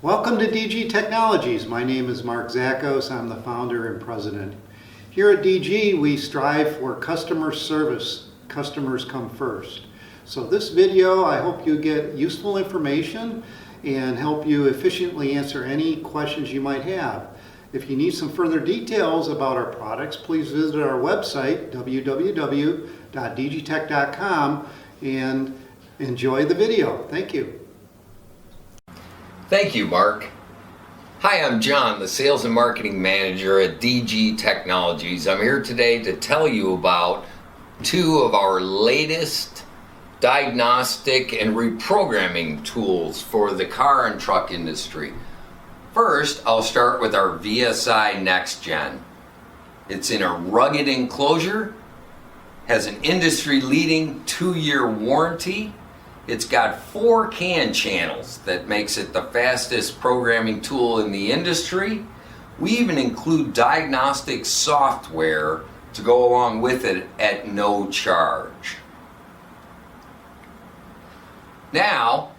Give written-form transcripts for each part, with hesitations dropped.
Welcome to DG Technologies. My name is Mark Zakos. I'm the founder and president. Here at DG, we strive for customer service. Customers come first. So this video, I hope you get useful information and help you efficiently answer any questions you might have. If you need some further details about our products, please visit our website, www.dgtech.com, and enjoy the video. Thank you. Thank you, Mark. Hi, I'm John, the Sales and Marketing Manager at DG Technologies. I'm here today to tell you about two of our latest diagnostic and reprogramming tools for the car and truck industry. First, I'll start with our VSI NxGen. It's in a rugged enclosure, has an industry-leading 2-year warranty. It's got 4 CAN channels that makes it the fastest programming tool in the industry. We even include diagnostic software to go along with it at no charge. Now,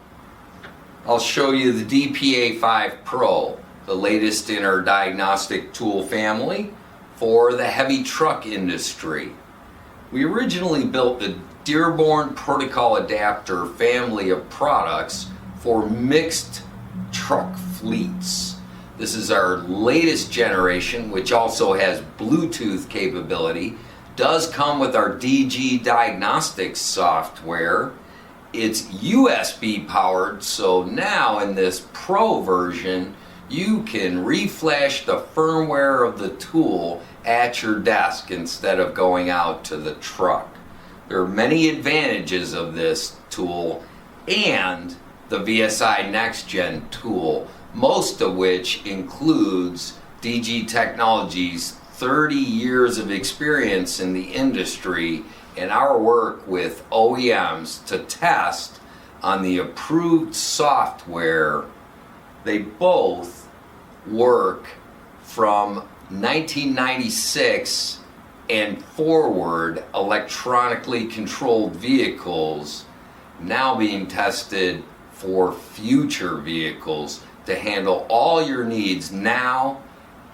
I'll show you the DPA 5 Pro, the latest in our diagnostic tool family for the heavy truck industry. We originally built the Dearborn Protocol Adapter family of products for mixed truck fleets. This is our latest generation, which also has Bluetooth capability, does come with our DG Diagnostics software. It's USB powered, so now in this Pro version, you can reflash the firmware of the tool at your desk instead of going out to the truck. There are many advantages of this tool and the VSI NxGen tool, most of which includes DG Technologies' 30 years of experience in the industry and our work with OEMs to test on the approved software. They both work from 1996 and forward electronically controlled vehicles now being tested for future vehicles to handle all your needs now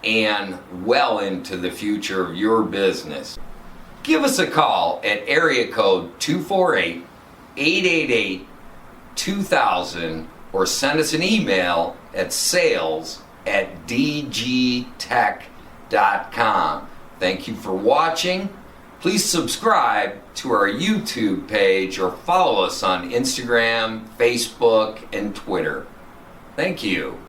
and well into the future of your business. Give us a call at area code 248-888-2000 or send us an email at sales@dgtech.com. Thank you for watching. Please subscribe to our YouTube page or follow us on Instagram, Facebook, and Twitter. Thank you.